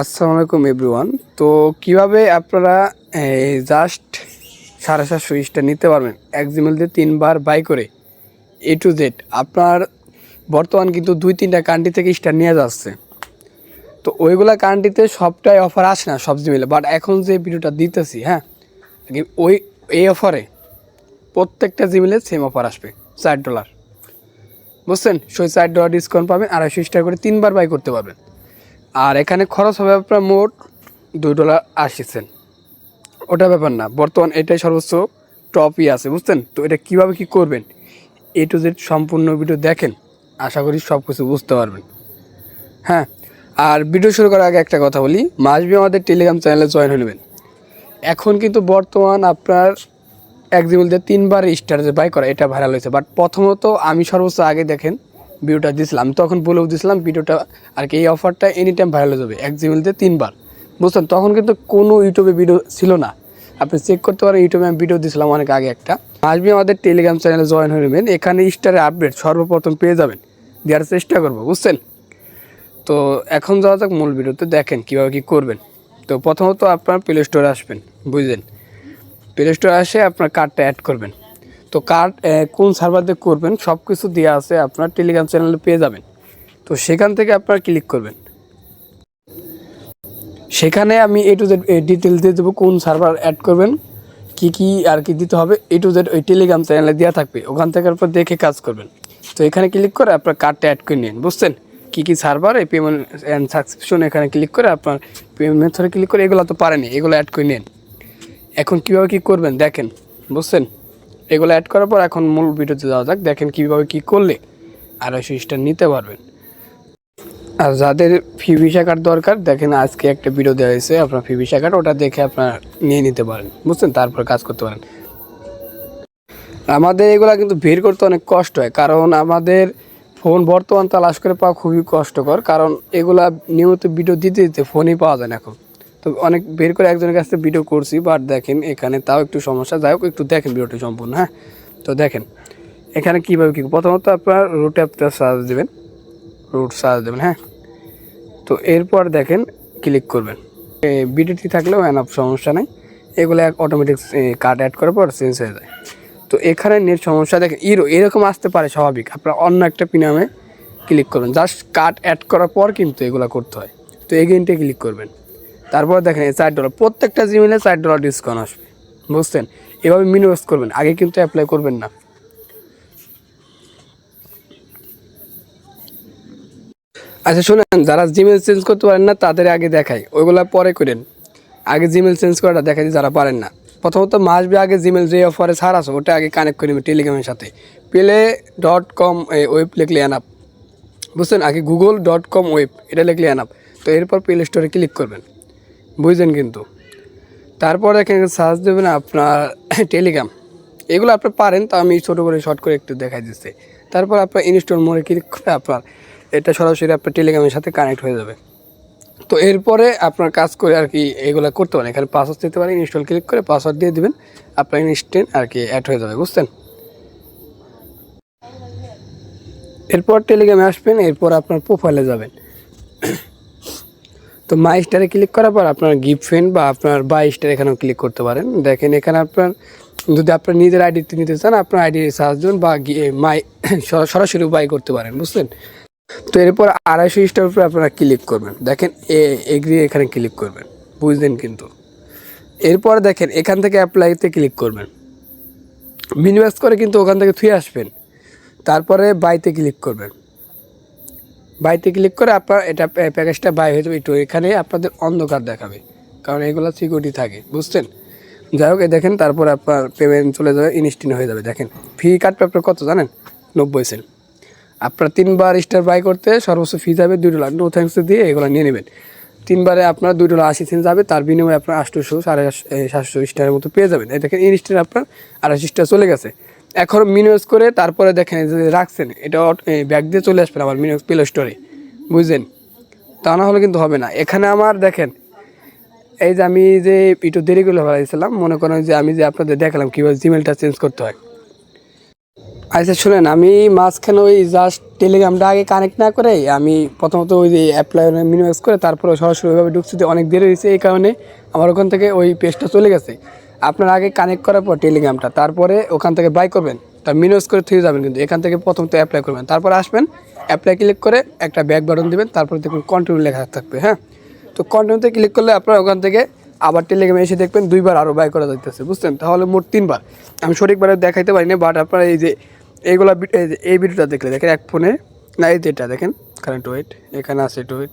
আসসালামু আলাইকুম এভরিওয়ান। তো কিভাবে আপনারা জাস্ট 750 স্টার নিতে পারবেন এক জিমেল দিয়ে 3 বার বাই করে এ টু জেড। আপনার বর্তমান কিন্তু 2-3টা কান্ট্রি থেকে স্টার নিয়ে যাচ্ছে। তো ওইগুলা কান্ট্রিতে সবটাই অফার আসে না সব জিমেলে, বাট এখন যে ভিডিওটা দিতেছি এই অফারে প্রত্যেকটা জিমেলে সেম অফার আসবে। $4 বুঝছেন, সেই $4 ডিসকাউন্ট পাবেন, 250 স্টার করে 3 বার বাই করতে পারবেন। আর এখানে খরচ হবে আপনার মোট $2.80। ওটা ব্যাপার না, বর্তমান এটাই সর্বোচ্চ টপই আছে, বুঝছেন। তো এটা কীভাবে কী করবেন এ টু জেড সম্পূর্ণ ভিডিও দেখেন, আশা করি সব কিছু বুঝতে পারবেন। হ্যাঁ, আর ভিডিও শুরু করার আগে একটা কথা বলি, মাসবি আমাদের টেলিগ্রাম চ্যানেলে জয়েন হয়ে নেবেন। এখন কিন্তু বর্তমান আপনার এক জিমেল দিয়ে 3 বার স্টার যে বাই করা এটা ভাইরাল হয়েছে, বাট প্রথমত আমি সর্বোচ্চ আগে দেখেন ভিডিওটা দিয়েছিলাম, তখন বলেও দিয়েছিলাম ভিডিওটা আর কি এই অফারটা এনি টাইম ভাইরাল হয়ে যাবে এক জিমেল দিয়ে 3 বার, বুঝছেন। তখন কিন্তু কোনো ইউটিউবে ভিডিও ছিল না, আপনি চেক করতে পারেন, ইউটিউবে আমি ভিডিও দিয়েছিলাম অনেক আগে একটা। আসবি আমাদের টেলিগ্রাম চ্যানেলে জয়েন হয়ে নেবেন, এখানে স্টারের আপডেট সর্বপ্রথম পেয়ে যাবেন, দেওয়ার চেষ্টা করবো, বুঝছেন। তো এখন যাওয়া যাক মূল ভিডিওতে, দেখেন কীভাবে কী করবেন। তো প্রথমত আপনার প্লে স্টোরে আসবেন, বুঝলেন। প্লে স্টোরে আসে আপনার কার্ডটা অ্যাড করবেন। তো কার্ড কোন সার্ভার দিয়ে করবেন সব কিছু দেওয়া আছে, আপনার টেলিগ্রাম চ্যানেলে পেয়ে যাবেন। তো সেখান থেকে আপনার ক্লিক করবেন, সেখানে আমি এ টু জেড ডিটেলস দিয়ে দেবো, কোন সার্ভার অ্যাড করবেন, কি আর কি দিতে হবে এ টু জেড ওই টেলিগ্রাম চ্যানেলে দেওয়া থাকবে, ওখান থেকে আপনার দেখে কাজ করবেন। তো এখানে ক্লিক করে আপনার কার্ডটা অ্যাড করে নিন, বুঝছেন। কী সার্ভার এই পেমেন্ট অ্যান্ড সাবস্ক্রিপশন, এখানে ক্লিক করে আপনার পেমেন্ট মেথডে ক্লিক করে, এগুলো তো পারেনি, এগুলো অ্যাড করে নিন। এখন কীভাবে কী করবেন দেখেন, বুঝছেন। এগুলো অ্যাড করার পর এখন মূল ভিডিওতে যাওয়া যাক, দেখেন কীভাবে কী করলে 250 স্টার নিতে পারবেন। আর যাদের ফি ভিসা কার্ড দরকার, দেখেন আজকে একটা ভিডিও দেওয়া হয়েছে আপনার ফি ভিসা কার্ড, ওটা দেখে আপনার নিয়ে নিতে পারেন, বুঝছেন, তারপর কাজ করতে পারেন। আমাদের এগুলা কিন্তু বের করতে অনেক কষ্ট হয়, কারণ আমাদের ফোন বর্তমান তালাশ করে পাওয়া খুবই কষ্টকর, কারণ এগুলা নিয়মিত ভিডিও দিতে দিতে ফোনই পাওয়া যায় না এখন। তো অনেক বের করে একজনের কাছ থেকে ভিডিও করছি, বাট দেখেন এখানে তাও একটু সমস্যা। যাই হোক, একটু দেখেন ভিডিওটি সম্পূর্ণ। হ্যাঁ, তো দেখেন এখানে কীভাবে কী, প্রথমত আপনার রুট অ্যাপটা সার্চ দেবেন, রুট সার্চ দেবেন। হ্যাঁ, তো এরপর দেখেন ক্লিক করবেন, ভিডিওটি থাকলেও এনাফ, সমস্যা নেই, এগুলো অটোমেটিক কার্ড অ্যাড করার পর চেঞ্জ হয়ে যায়। তো এখানে নেট সমস্যা দেখেন এরকম আসতে পারে, স্বাভাবিক। আপনার অন্য একটা প্রিমিয়ামে ক্লিক করবেন, জাস্ট কার্ড অ্যাড করার পর কিন্তু এগুলো করতে হয়। তো এগেইনটে ক্লিক করবেন, তারপর দেখেন $4 প্রত্যেকটা জিমেলে $4 ডিসকাউন্ট আসবে, বুঝছেন। এভাবে মিনিমাইজ করবেন, আগে কিন্তু অ্যাপ্লাই করবেন না। আচ্ছা শুনেন, যারা জিমেল চেঞ্জ করতে পারেন না তাদের আগে দেখাই, ওইগুলো পরে করেন, আগে জিমেল চেঞ্জ করাটা দেখাই যারা পারেন না। প্রথমত মাসবে আগে জিমেল যে অফারে ছাড় আছে ওটা আগে কানেক্ট করে নেবেন টেলিগ্রামের সাথে। play.com ওয়েব লিখলে অ্যানাপ, বুঝছেন। আগে google.com ওয়েব এটা লিখলে অ্যানাপ। তো এরপর প্লে স্টোরে ক্লিক করবেন, বুঝছেন কিন্তু। তারপর এখানে সার্চ দেবেন আপনার টেলিগ্রাম, এগুলো আপনি পারেন, তো আমি ছোটো করে শর্ট করে একটু দেখাই দিচ্ছি। তারপর আপনার ইনস্টল মোডে ক্লিক করে আপনার এটা সরাসরি আপনার টেলিগ্রামের সাথে কানেক্ট হয়ে যাবে। তো এরপরে আপনার কাজ করে আর কি এগুলো করতে পারেন, এখানে পাসওয়ার্ড দিতে পারেন, ইনস্টল ক্লিক করে পাসওয়ার্ড দিয়ে দেবেন, আপনার ইনস্ট্যান্ট আর কি অ্যাড হয়ে যাবে, বুঝছেন। এরপর টেলিগ্রামে আসবেন, এরপর আপনার প্রোফাইলে যাবেন। তো মাই স্টারে ক্লিক করার পর আপনার গিফট ফ্রেন্ড বা আপনার বাই স্টার এখানেও ক্লিক করতে পারেন। দেখেন এখানে আপনার যদি আপনার নিজের আইডিতে নিতে চান আপনার আইডি সার্চ দেবেন, বা মাই সরাসরি বাই করতে পারেন, বুঝছেন। তো এরপর 250 স্টার উপরে আপনারা ক্লিক করবেন, দেখেন এগ্রি এখানে ক্লিক করবেন, বুঝলেন কিন্তু। এরপর দেখেন এখান থেকে অ্যাপ্লাইতে ক্লিক করবেন, মিনিমাইজ করে কিন্তু ওখান থেকে থুয়ে আসবেন। তারপরে বাইতে ক্লিক করবেন, বাইতে ক্লিক করে আপনার এটা প্যাকেজটা বাই হয়ে যাবে। একটু এখানে আপনাদের অন্ধকার দেখাবে, কারণ এগুলো সিকিউরিটি থাকে, বুঝছেন। যাই হোক, দেখেন তারপর আপনার পেমেন্ট চলে যাবে, ইনস্ট্যান্ট হয়ে যাবে। দেখেন ফি কাটবে আপনার কত জানেন, 90 সেন্ট। আপনার 3 বার স্টার বাই করতে সর্বোচ্চ ফি যাবে $2, নো থ্যাঙ্কস দিয়ে এগুলো নিয়ে নেবেন। 3 বারে আপনার $2.80 যাবে, তার বিনিময়ে আপনার 800 750 স্টারের মতো পেয়ে যাবেন। এই দেখেন ইনস্ট্যান্ট আপনার 250 স্টার চলে গেছে। এখন মিনিমাইজ করে তারপরে দেখেন যে রাখছেন এটা ব্যাগ দিয়ে চলে আসবেন আমার মিনিমাইজ প্লে স্টোরে, বুঝলেন। তা না হলে কিন্তু হবে না। এখানে আমার দেখেন এই যে আমি যে একটু দেরি করে ফেলাইছিলাম, মনে করেন যে আমি যে আপনাদের দেখালাম কীভাবে জিমেলটা চেঞ্জ করতে হয়। আচ্ছা শুনেন, আমি মাঝখানে ওই জাস্ট টেলিগ্রামটা আগে কানেক্ট না করে আমি প্রথমত ওই যে অ্যাপ্লাই মিনিমাইজ করে তারপরে সরাসরি ওইভাবে ঢুকছি, অনেক দেরি হয়েছে এই কারণে আমার ওখান থেকে ওই পেজটা চলে গেছে। আপনার আগে কানেক্ট করার পর টেলিগ্রামটা, তারপরে ওখান থেকে বাই করবেন, তার মিনিমাইজ করে থেকে যাবেন, কিন্তু এখান থেকে প্রথম তো অ্যাপ্লাই করবেন, তারপরে আসবেন অ্যাপ্লাই ক্লিক করে একটা ব্যাক বাটন দেবেন, তারপরে দেখুন কন্টিনিউ লেখা থাকবে। হ্যাঁ, তো কন্টিনিউতে ক্লিক করলে আপনার ওখান থেকে আবার টেলিগ্রামে এসে দেখবেন 2বার আরও বাই করা যাইতেছে, বুঝছেন? তাহলে মোট 3বার। আমি সঠিকভাবে দেখাইতে পারি না, বাট আপনারা এই যে এইগুলা এই ভিডিওটা দেখলে দেখেন এক ফোনে, না এই যেটা দেখেন কারেন্ট ওয়েট এখানে আছে, একটু ওয়েট,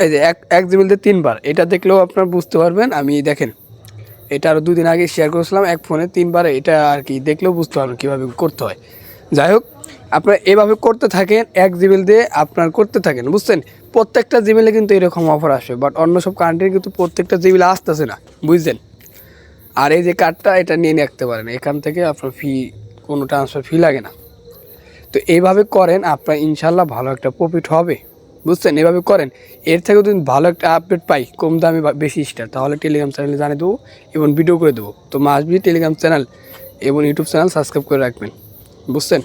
এই যে এক জিমেল দিয়ে 3বার, এটা দেখলেও আপনার বুঝতে পারবেন। আমি দেখেন এটা আরও 2 দিন আগে শেয়ার করেছিলাম এক ফোনে 3বার, এটা আর কি দেখলেও বুঝতে পারবেন কীভাবে করতে হয়। যাই হোক, আপনারা এভাবে করতে থাকেন, এক জিমেল দিয়ে আপনার করতে থাকেন, বুঝছেন? প্রত্যেকটা জিমেলে কিন্তু এরকম অফার আসবে, বাট অন্য সব কান্ট্রি কিন্তু প্রত্যেকটা জিমেলে আসতেছে না, বুঝছেন? আর এই যে কার্ডটা, এটা নিয়ে রাখতে পারেন, এখান থেকে আপনার কোনো ট্রান্সফার ফি লাগে না। তো এইভাবে করেন, আপনার ইনশাল্লাহ ভালো একটা প্রফিট হবে, বুঝছেন? এভাবে করেন। এর থেকেও যদি ভালো একটা আপডেট পাই কম দামে বা বেশি স্টার, তাহলে টেলিগ্রাম চ্যানেলে জানিয়ে দেবো এবং ভিডিও করে দেবো। তো মাস্ট বি টেলিগ্রাম চ্যানেল এবং ইউটিউব চ্যানেল সাবস্ক্রাইব করে রাখবেন, বুঝছেন?